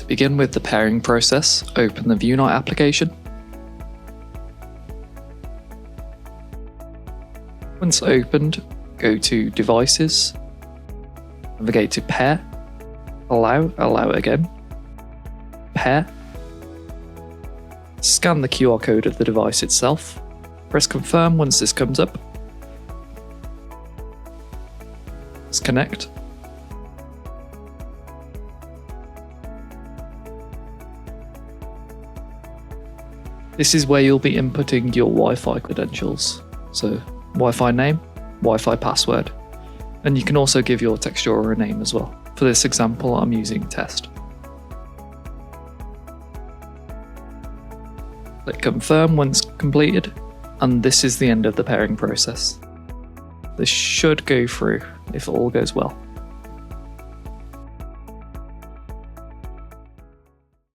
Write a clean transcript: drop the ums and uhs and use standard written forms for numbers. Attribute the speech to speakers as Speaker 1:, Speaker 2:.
Speaker 1: To begin with the pairing process, open the Vieunite application. Once opened, go to Devices, navigate to Pair, allow it again, Pair, scan the QR code of the device itself, press Confirm once this comes up, let's connect. This is where you'll be inputting your Wi-Fi credentials, so Wi-Fi name, Wi-Fi password, and you can also give your Textura a name as well. For this example, I'm using test. Click confirm once completed, and this is the end of the pairing process. This should go through if all goes well.